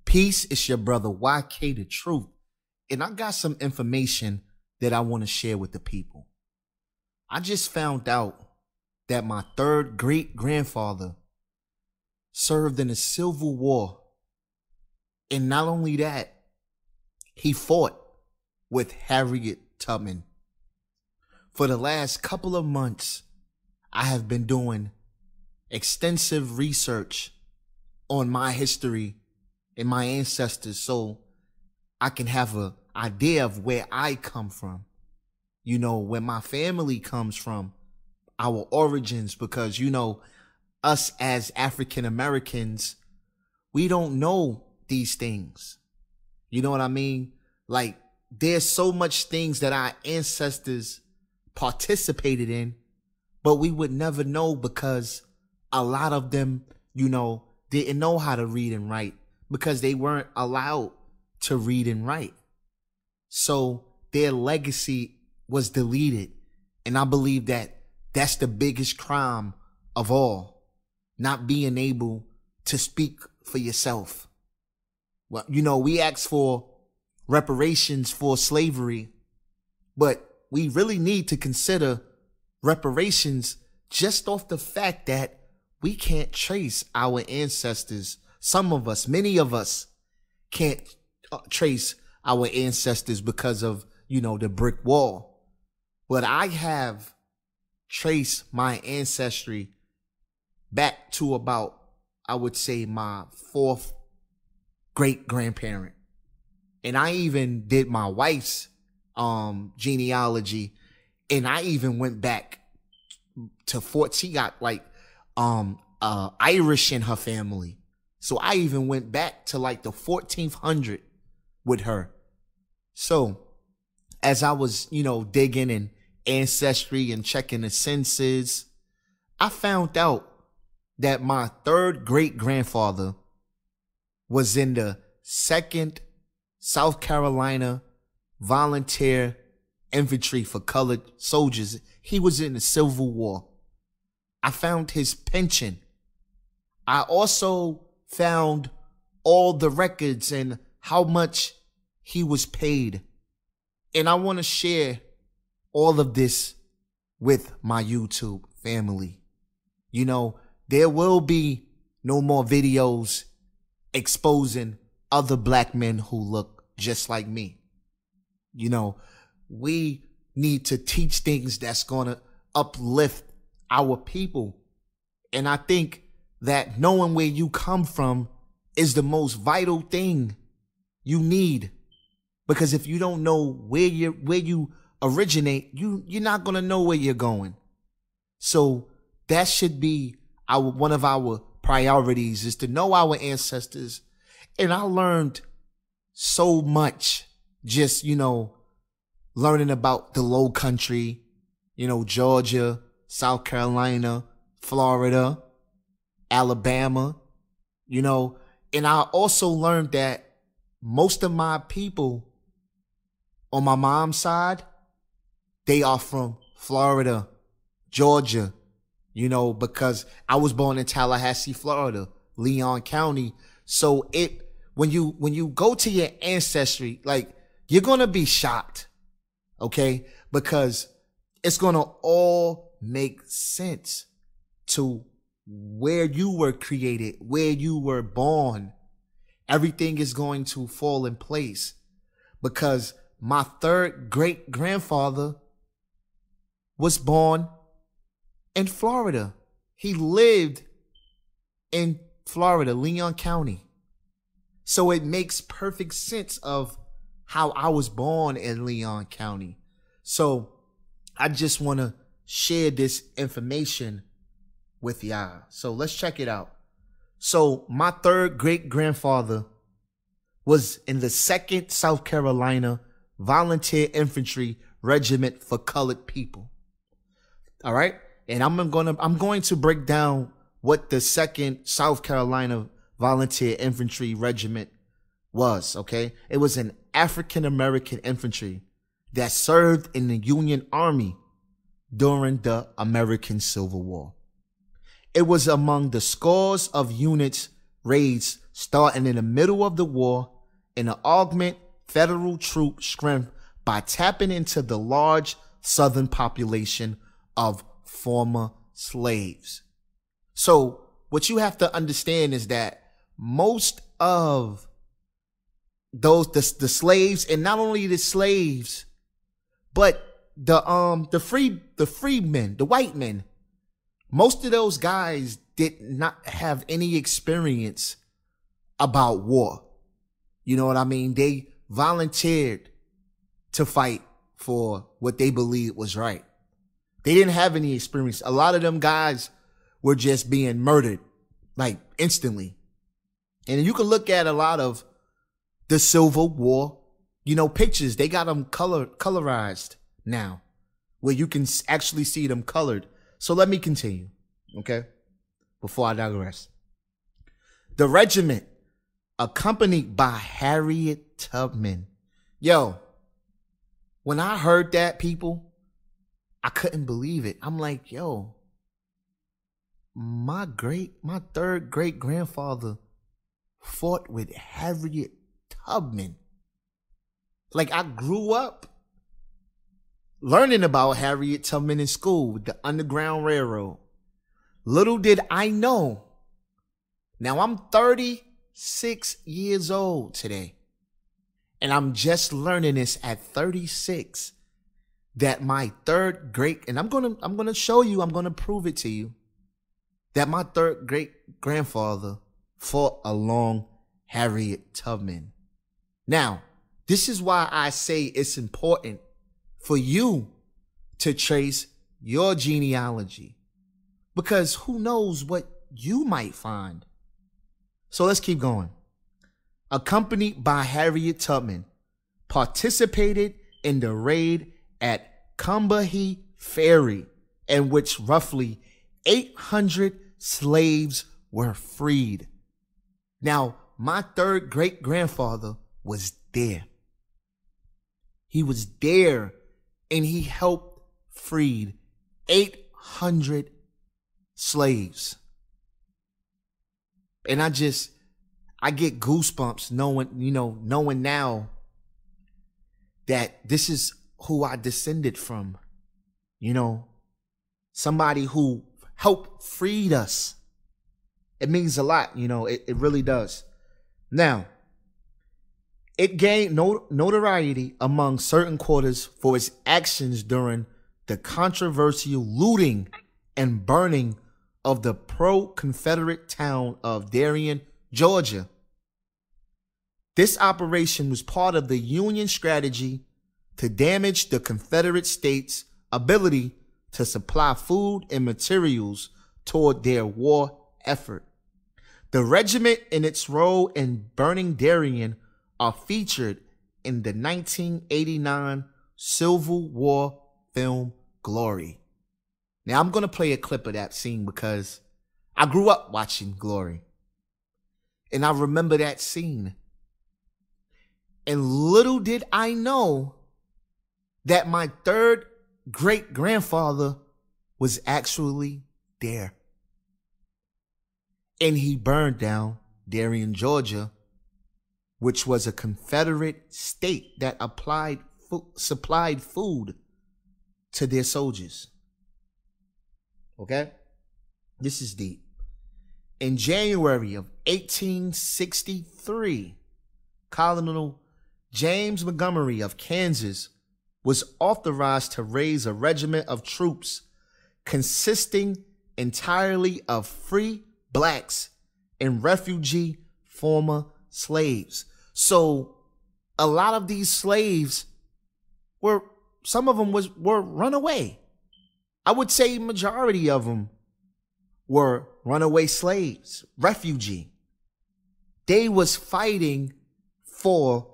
Peace, it's your brother YK the Truth. And I got some information that I want to share with the people. I just found out that my third great grandfather served in the Civil War. And not only that, he fought with Harriet Tubman. For the last couple of months, I have been doing extensive research on my history and my ancestors so I can have an idea of where I come from, you know, where my family comes from, our origins, because, you know, us as African Americans, we don't know these things. You know what I mean? Like, there's so much things that our ancestors participated in, but we would never know because a lot of them, you know, didn't know how to read and write because they weren't allowed to read and write. So their legacy was deleted. And I believe that that's the biggest crime of all, not being able to speak for yourself. Well, you know, we ask for reparations for slavery, but we really need to consider reparations just off the fact that we can't trace our ancestors. Some of us, many of us can't trace our ancestors because of, you know, the brick wall. But I have traced my ancestry back to about, I would say, my fourth great grandparent. And I even did my wife's genealogy, and I even went back to she got like Irish in her family. So I even went back to like the 1400 with her. So as I was, you know, digging in ancestry and checking the census, I found out that my third great grandfather was in the 2nd South Carolina Volunteer Infantry for colored soldiers. He was in the Civil War. I found his pension. I also found all the records and how much he was paid. And I want to share all of this with my YouTube family. You know, there will be no more videos exposing other black men who look just like me. You know, we need to teach things that's going to uplift our people. And I think that knowing where you come from is the most vital thing you need. Because if you don't know where you originate, you're not going to know where you're going. So that should be one of our priorities, is to know our ancestors. And I learned so much just, you know, learning about the Low Country, you know, Georgia, South Carolina, Florida, Alabama, you know. And I also learned that most of my people on my mom's side, they are from Florida, Georgia, you know, because I was born in Tallahassee, Florida, Leon County. So when you go to your ancestry, like, you're going to be shocked, okay? Because it's going to all make sense to where you were created, where you were born. Everything is going to fall in place because my third great grandfather was born in Florida. He lived in Florida, Leon County. So it makes perfect sense of how I was born in Leon County. So I just want to share this information with y'all. So let's check it out. So my third great grandfather was in the 2nd South Carolina Volunteer Infantry Regiment for colored people. All right. And I'm going to break down what the 2nd South Carolina Volunteer Infantry Regiment was. Okay. It was an African American infantry that served in the Union Army during the American Civil War. It was among the scores of units raids starting in the middle of the war and to augment federal troop strength by tapping into the large southern population of former slaves. So what you have to understand is that most of the slaves, and not only the slaves, but the freedmen, the white men, most of those guys did not have any experience about war. You know what I mean? They volunteered to fight for what they believed was right. They didn't have any experience. A lot of them guys were just being murdered, like instantly. And you can look at a lot of the Civil War, pictures. They got them colorized now, where you can actually see them colored. So let me continue, okay? Before I digress. The regiment, accompanied by Harriet Tubman. Yo, when I heard that, people, I couldn't believe it. I'm like, yo, my third great grandfather fought with Harriet Tubman. Like, I grew up learning about Harriet Tubman in school with the Underground Railroad. Little did I know. Now I'm 36 years old today. And I'm just learning this at 36 that my third great, and I'm gonna show you, I'm gonna prove it to you, that my third great grandfather fought along Harriet Tubman. Now, this is why I say it's important for you to trace your genealogy, because who knows what you might find. So let's keep going. Accompanied by Harriet Tubman, participated in the raid at Combahee Ferry, in which roughly 800 slaves were freed. Now, my third great grandfather was there. He was there, and he helped freed 800 slaves. And I get goosebumps knowing now that this is who I descended from. Somebody who helped freed us. It means a lot, it really does. Now, it gained notoriety among certain quarters for its actions during the controversial looting and burning of the pro-Confederate town of Darien, Georgia. This operation was part of the Union strategy to damage the Confederate States' ability to supply food and materials toward their war effort. The regiment and its role in burning Darien are featured in the 1989 Civil War film Glory. Now, I'm going to play a clip of that scene because I grew up watching Glory. And I remember that scene. And little did I know that my third great grandfather was actually there. And he burned down Darien, Georgia, which was a Confederate state that supplied food to their soldiers. Okay? This is deep. In January of 1863, Colonel James Montgomery of Kansas was authorized to raise a regiment of troops consisting entirely of free blacks and refugee former slaves. So a lot of these slaves some of them were runaway. I would say majority of them were runaway slaves, refugee. They was fighting for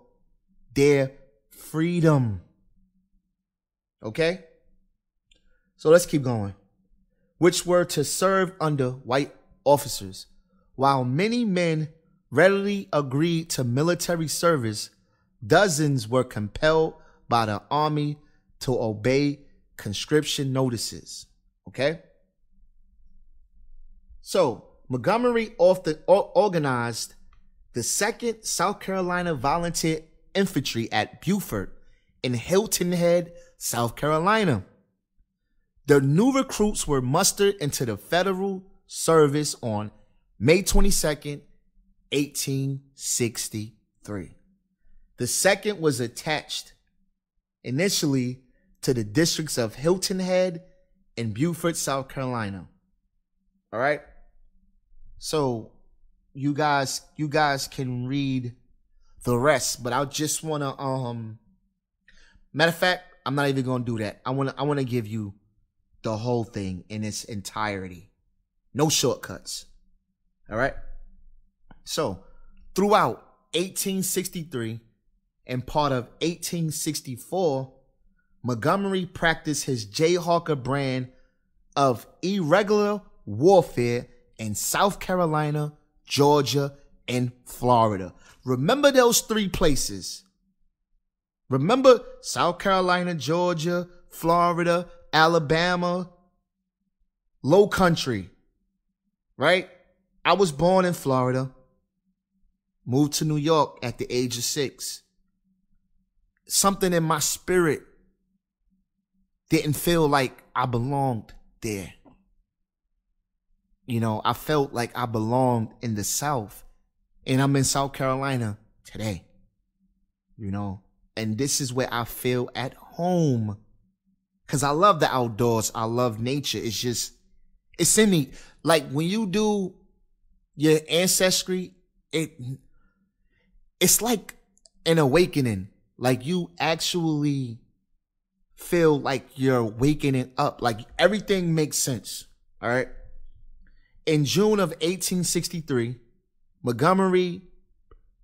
their freedom. Okay? So let's keep going. Which were to serve under white officers. While many men readily agreed to military service, dozens were compelled by the army to obey conscription notices. Okay? So, Montgomery often organized the 2nd South Carolina Volunteer Infantry at Beaufort in Hilton Head, South Carolina. The new recruits were mustered into the federal service on May 22nd, 1863. The 2nd was attached initially to the districts of Hilton Head and Beaufort, South Carolina. All right. So you guys can read the rest, but I just want to matter of fact, I'm not even going to do that. I want to give you the whole thing in its entirety. No shortcuts. All right? So, throughout 1863 and part of 1864, Montgomery practiced his Jayhawker brand of irregular warfare in South Carolina, Georgia, and Florida. Remember those 3 places. Remember South Carolina, Georgia, Florida, Alabama, Low Country, right? I was born in Florida, moved to New York at the age of 6. Something in my spirit didn't feel like I belonged there. You know, I felt like I belonged in the South, and I'm in South Carolina today, you know, and this is where I feel at home because I love the outdoors. I love nature. It's in me. Like when you do your ancestry, it's like an awakening. Like you actually feel like you're wakening up. Like everything makes sense. All right. In June of 1863, Montgomery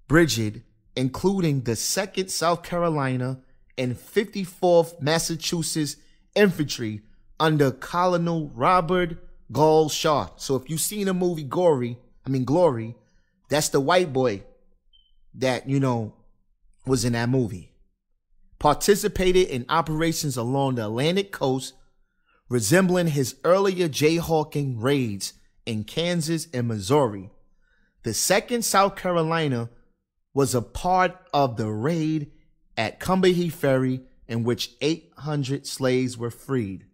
Brigade, including the 2nd South Carolina and 54th Massachusetts Infantry under Colonel Robert Gall Shaw. So if you've seen the movie Glory, that's the white boy that, you know, was in that movie. Participated in operations along the Atlantic coast, resembling his earlier jayhawking raids in Kansas and Missouri. The 2nd South Carolina was a part of the raid at Combahee Ferry in which 800 slaves were freed.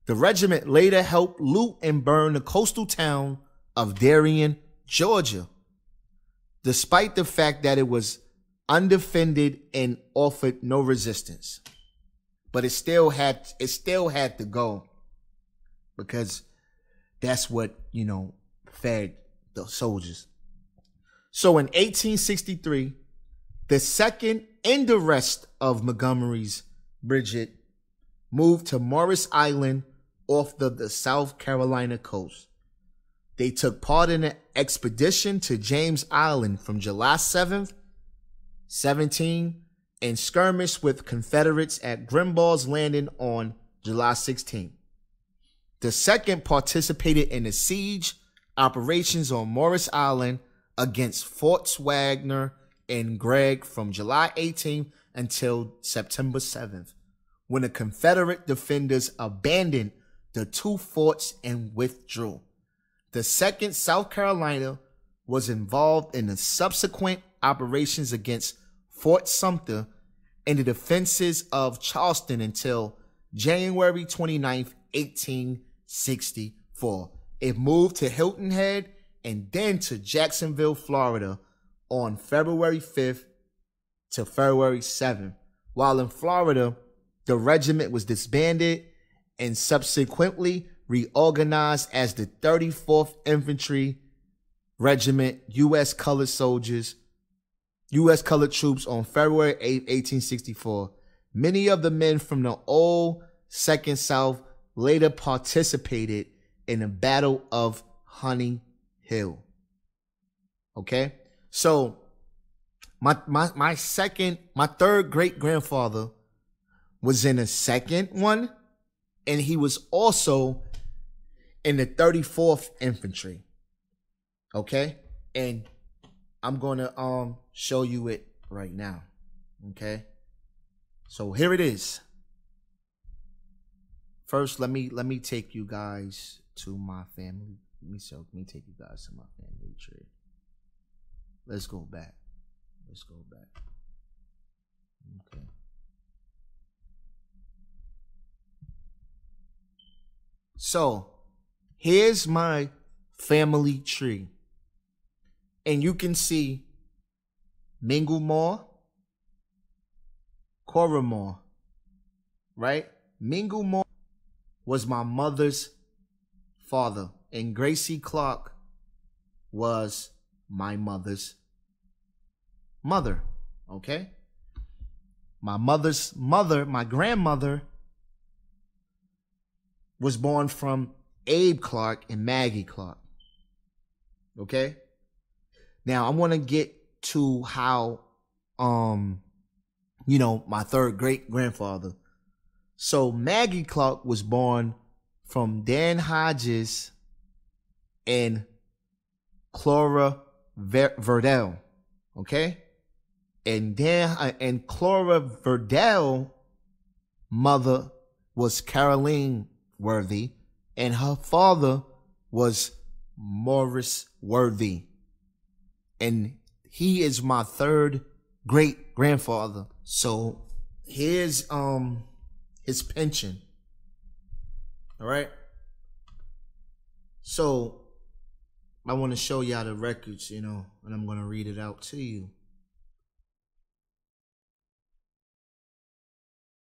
The regiment later helped loot and burn the coastal town of Darien, Georgia, despite the fact that it was undefended and offered no resistance. But it still had to go because that's what, you know, fed the soldiers. So in 1863, the 2nd and the rest of Montgomery's brigade moved to Morris Island off the South Carolina coast. They took part in an expedition to James Island from July 7th, 17, and skirmished with Confederates at Grimball's Landing on July 16th. The 2nd participated in the siege operations on Morris Island against Forts Wagner and Gregg from July 18th until September 7th, when the Confederate defenders abandoned the 2 forts and withdrew. The 2nd South Carolina was involved in the subsequent operations against Fort Sumter and the defenses of Charleston until January 29th, 1864. It moved to Hilton Head and then to Jacksonville, Florida on February 5th to February 7th. While in Florida, the regiment was disbanded and subsequently reorganized as the 34th Infantry Regiment, U.S. colored troops on February 8, 1864. Many of the men from the old 2nd South later participated in the Battle of Honey Hill. Okay? So, my third great grandfather was in the 2nd one, and he was also in the 34th Infantry. Okay? And I'm going to show you it right now. Okay? So here it is. First, let me take you guys to my family Let me take you guys to my family tree. Let's go back. Okay. So here's my family tree. And you can see Minglemore, Coramore, right? Minglemore was my mother's father, and Gracie Clark was my mother's mother, okay? My mother's mother, my grandmother, was born from Abe Clark and Maggie Clark, okay? Now, I want to get to how, my third great grandfather. So Maggie Clark was born from Dan Hodges and Clara Verdell, okay? And Clara Verdell mother was Caroline Worthy, and her father was Morris Worthy. And he is my third great grandfather. So here's his pension. All right. So I want to show y'all the records, and I'm going to read it out to you.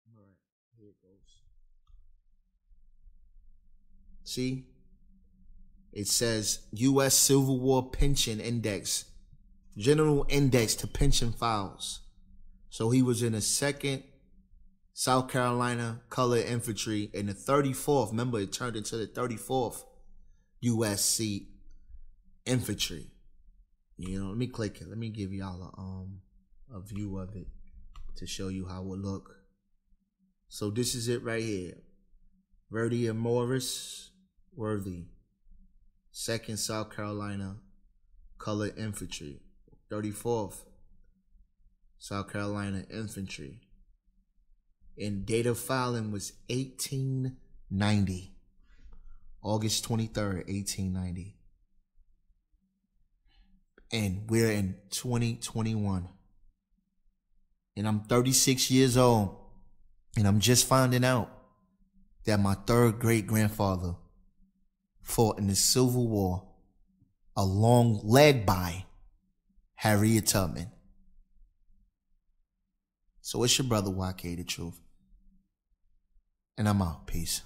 All right, here it goes. See? It says U.S. Civil War Pension Index, General Index to Pension Files. So he was in the 2nd South Carolina Colored Infantry and the 34th. Remember, it turned into the 34th USC Infantry. Let me click it. Let me give y'all a view of it to show you how it would look. So this is it right here. Verdi and Morris Worthy, 2nd South Carolina Colored Infantry, 34th South Carolina Infantry. And date of filing was 1890. August 23rd, 1890. And we're in 2021. And I'm 36 years old. And I'm just finding out that my third great grandfather fought in the Civil War, led by Harriet Tubman. So it's your brother YK, the truth. And I'm out. Peace.